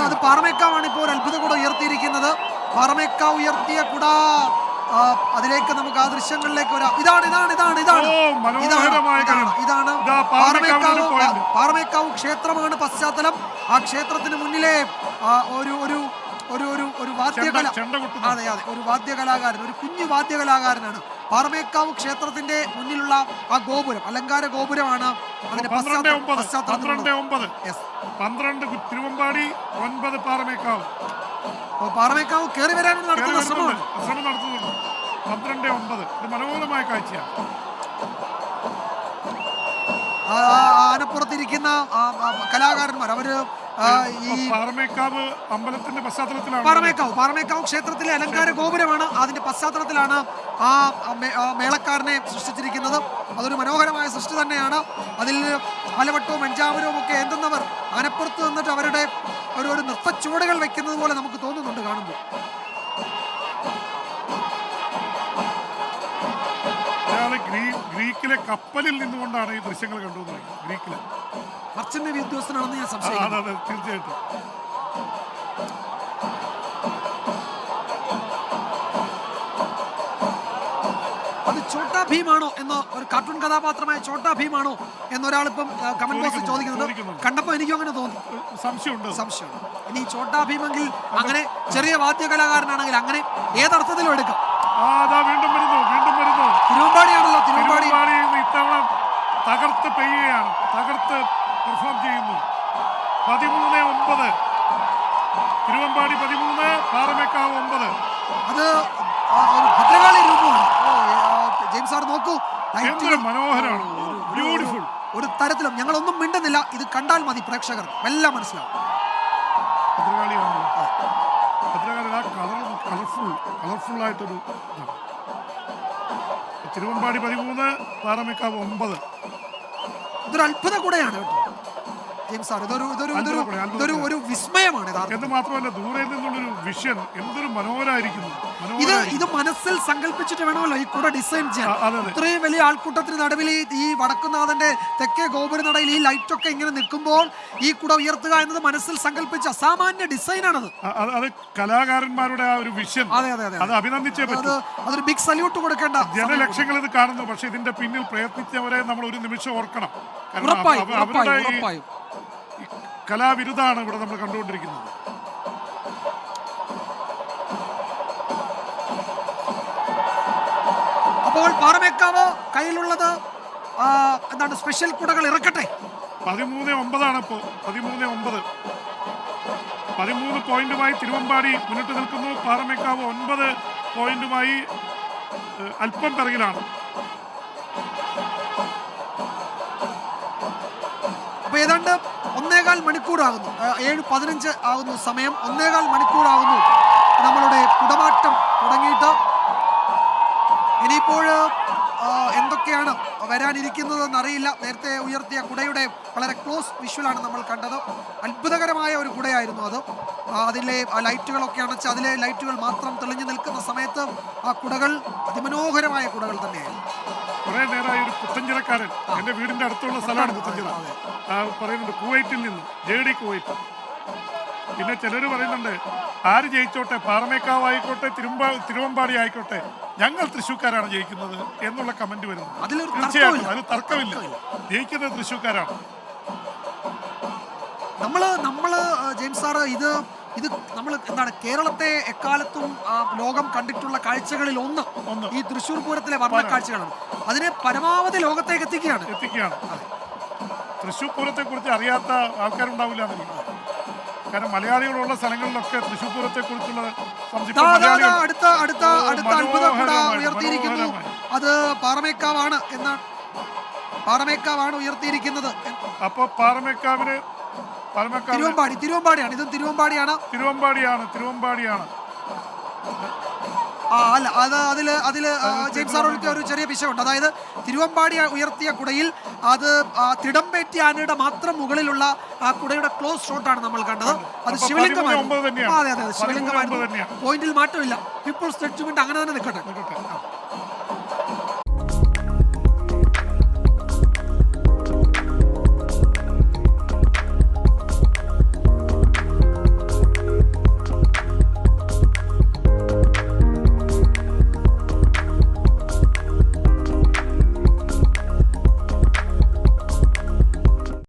അത് പാറമേക്കാവാണ് ഇപ്പോൾ ഒരു അത്ഭുത കുട ഉയർത്തിയിരിക്കുന്നത്. പാറമേക്കാവ് ഉയർത്തിയ കുട, അതിലേക്ക് നമുക്ക് ആ ദൃശ്യങ്ങളിലേക്ക് വരാം. ഇതാണ് പാറമേക്കാവ് ക്ഷേത്രമാണ് പശ്ചാത്തലം. ആ ക്ഷേത്രത്തിന് മുന്നിലെ ഒരു വാദ്യകല, അതെ ഒരു വാദ്യകലാകാരൻ, ഒരു കുഞ്ഞു വാദ്യകലാകാരനാണ്. പാറമേക്കാവ് ക്ഷേത്രത്തിന്റെ മുന്നിലുള്ള ആ ഗോപുരം, അലങ്കാര ഗോപുരമാണ് അതിന്റെ തിരുവമ്പാടി, 9 പാറമേക്കാവ്. പാറമേക്കാവ് കയറി വരാനാണ് നടത്തുന്ന ശ്രമം നടത്തുന്നുണ്ട്. 12-9 ഇത് മനോഹരമായ കാഴ്ചയാണ്. ആനപ്പുറത്തിരിക്കുന്ന കലാകാരന്മാർ, അവര് ഈ പാറമേക്കാവ് അമ്പലത്തിന്റെ പശ്ചാത്തലത്തിലാണ്, പാറമേക്കാവ് ക്ഷേത്രത്തിലെ അലങ്കാര ഗോപുരമാണ്, അതിന്റെ പശ്ചാത്തലത്തിലാണ് ആ മേളക്കാരനെ സൃഷ്ടിച്ചിരിക്കുന്നത്. അതൊരു മനോഹരമായ സൃഷ്ടി തന്നെയാണ്. അതിൽ ആലവട്ടവും അഞ്ചാമരവും ഒക്കെ എന്തുന്നവർ ആനപ്പുറത്ത് നിന്നിട്ട് അവരുടെ ഒരു നൃത്തച്ചുവടുകൾ വെക്കുന്നത് പോലെ നമുക്ക് തോന്നുന്നുണ്ട് കാണുമ്പോൾ. ഗ്രീക്കിലെ കപ്പലിൽ നിന്നുകൊണ്ടാണ് ഈ ദൃശ്യങ്ങൾ കണ്ടുവന്നത്. ഗ്രീക്കിലെ മർച്ചന്റ് നേവി ഉദ്യോഗസ്ഥനാണെന്ന് ഞാൻ സംശയിക്കുന്നു. തീർച്ചയായിട്ടും. അത് ഛോട്ടാ ഭീമാണോ എന്ന ഒരു കാർട്ടൂൺ കഥാപാത്രമായ ഛോട്ടാ ഭീമാണോ എന്നൊരാളിപ്പം കമന്റ് ബോക്സിൽ ചോദിക്കുന്നുണ്ട്. കണ്ടപ്പോൾ എനിക്കും അങ്ങനെ തോന്നി, സംശയമുണ്ട്. ഇനി ഛോട്ടാ ഭീമെങ്കിൽ അങ്ങനെ ചെറിയ വാദ്യകലാകാരനാണെങ്കിൽ അങ്ങനെ ഏതർത്ഥത്തിലും എടുക്കാം. വീണ്ടും വരുന്നു. തിരുവമ്പാടിയാണല്ലോ, തിരുവമ്പാടി ഇത്തവണ തകർത്ത് പെയ്യുകയാണ്, തകർത്ത് പെർഫോം ചെയ്യുന്നു. 13-9 തിരുവമ്പാടി, 13 പാറമേക്കാവ് 9. അത് ഒരു ഭദ്രകാളി രൂപമാണ്. ജെയിംസ് സാർ നോക്കൂ, മനോഹരമാണ്, ബ്യൂട്ടിഫുൾ. ഒരു തരത്തിലും ഞങ്ങളൊന്നും മിണ്ടുന്നില്ല, ഇത് കണ്ടാൽ മതി പ്രേക്ഷകർ എല്ലാം മനസ്സിലാവും. കളർഫുൾ ആയിട്ടൊരു തിരുവമ്പാടി 13 പാറമേക്കാവ് 9. ഇതൊരു അത്ഭുത കൂടെയാണ് കേട്ടോ ജെയിംസ് സാർ. ഇതൊരു വിസ്മയമാണ്. എന്ന് മാത്രമല്ല, ദൂരെ നിന്നുള്ളൊരു വിഷൻ എന്തൊരു മനോഹരമായിരിക്കുന്നു. ഇത് മനസ്സിൽ സങ്കല്പിച്ചിട്ട് വേണമല്ലോ ഈ കുട ഡിസൈൻ ചെയ്യാൻ. ഇത്രയും വലിയ ആൾക്കൂട്ടത്തിന് നടുവിൽ ഈ വടക്കുന്നാഥന്റെ തെക്കേ ഗോപുര നടയിൽ ഈ ലൈറ്റ് ഒക്കെ ഇങ്ങനെ നിൽക്കുമ്പോൾ ഈ കുട ഉയർത്തുക എന്നത് മനസ്സിൽ സങ്കല്പിച്ച അസാമാന്യ ഡിസൈനാണത്. അത് കലാകാരന്മാരുടെ ആ ഒരു വിഷൻ, അത് അഭിനന്ദിച്ചേ പറ്റൂ. അതൊരു ബിഗ് സല്യൂട്ട് കൊടുക്കേണ്ട. ജനലക്ഷങ്ങൾ ഇത് കാണുന്നു, പക്ഷെ ഇതിന്റെ പിന്നിൽ പ്രയത്നിച്ചവരെ നമ്മൾ ഒരു നിമിഷം ഓർക്കണം. ഉറപ്പായും കലാവിരുദ്ധാണ് ഇവിടെ നമ്മൾ കണ്ടുകൊണ്ടിരിക്കുന്നത്. അപ്പോൾ പാറമേക്കാവ് കയ്യിലുള്ളത് എന്താണ്, സ്പെഷ്യൽ കുടകൾ ഇറക്കട്ടെ. 13-9 ഇപ്പോൾ. 13-9 13 പോയിന്റുമായി തിരുവമ്പാടി മുന്നിട്ട് നിൽക്കുന്നു. പാറമേക്കാവ് 9 പോയിന്റുമായി അല്പം പിറകിലാണ്. അപ്പൊ ഏതാണ്ട് 1.25 മണിക്കൂറാകുന്നു, 7:15 ആകുന്നു സമയം. 1.25 മണിക്കൂറാകുന്നു നമ്മളുടെ കുടമാറ്റം തുടങ്ങിയിട്ട്. ഇനിയിപ്പോൾ എന്തൊക്കെയാണ് വരാനിരിക്കുന്നതെന്ന് അറിയില്ല. നേരത്തെ ഉയർത്തിയ കുടയുടെ വളരെ ക്ലോസ് വിഷ്വലാണ് നമ്മൾ കണ്ടത്. അത്ഭുതകരമായ ഒരു കുടയായിരുന്നു അത്. അതിലെ ലൈറ്റുകളൊക്കെ അണച്ച് അതിലെ ലൈറ്റുകൾ മാത്രം തെളിഞ്ഞു നിൽക്കുന്ന സമയത്ത് ആ കുടകൾ അതിമനോഹരമായ കുടകൾ തന്നെയായിരുന്നു. കുറെ നേരമായി ഒരു പുത്തഞ്ചിറക്കാരൻ, എൻ്റെ വീടിൻ്റെ അടുത്തുള്ള സ്ഥലമാണ് പുത്തഞ്ചിറ, പറയുന്നുണ്ട് കുവൈറ്റിൽ നിന്ന്, JD കുവൈറ്റ്. പിന്നെ ചിലർ പറയുന്നുണ്ട് ആര് ജയിച്ചോട്ടെ, പാറമേക്കാവ് ആയിക്കോട്ടെ തിരുവമ്പാടി ആയിക്കോട്ടെ, ഞങ്ങൾ തൃശ്ശൂർക്കാരാണ് ജയിക്കുന്നത് എന്നുള്ള കമന്റ് വരുന്നു. തീർച്ചയായിട്ടും അതിന് തർക്കമില്ല, ജയിക്കുന്നത് തൃശ്ശൂർക്കാരാണ്. നമ്മള് ജെയിംസ് സാറ് ഇത് നമ്മൾ എന്താണ്, കേരളത്തെ എക്കാലത്തും ലോകം കണ്ടിട്ടുള്ള കാഴ്ചകളിൽ ഒന്ന് ഈ തൃശ്ശൂർ പൂരത്തിലെ വർണ്ണ കാഴ്ചകളാണ്. അതിനെ പരമാവധി ലോകത്തേക്ക് എത്തിക്കുകയാണ്. തൃശ്ശൂർ പൂരത്തെ കുറിച്ച് അറിയാത്ത ആൾക്കാരുണ്ടാവില്ല എന്നില്ല. കാരണം മലയാളികളുള്ള സ്ഥലങ്ങളിലൊക്കെ തൃശ്ശൂർ പൂരത്തെ കുറിച്ചുള്ള അടുത്ത അത്ഭുത കുട ഉയർത്തിയിരിക്കുന്നു. അത് പാറമേക്കാവാണ് ഉയർത്തിയിരിക്കുന്നത്. അപ്പൊ പാറമേക്കാവിന് തിരുവമ്പാടിയാണ്. ഇതും തിരുവമ്പാടിയാണ്. അല്ല, അതില് ജെയിംസ് സാറിന്റെ ഒരു ചെറിയ വിഷയമുണ്ട്. അതായത് തിരുവമ്പാടി ഉയർത്തിയ കുടയിൽ അത് തിടമ്പേറ്റി ആനയുടെ മാത്രം മുകളിലുള്ള ആ കുടയുടെ ക്ലോസ് ഷോട്ടാണ് നമ്മൾ കണ്ടത്. അത് ശിവലിംഗമായിരുന്നു. അതെ, ശിവലിംഗമായിരുന്നു. പോയിന്റിൽ മാറ്റമില്ല. പീപ്പിൾസ് ജഡ്ജ്മെന്റ് അങ്ങനെ തന്നെ നിൽക്കട്ടെ.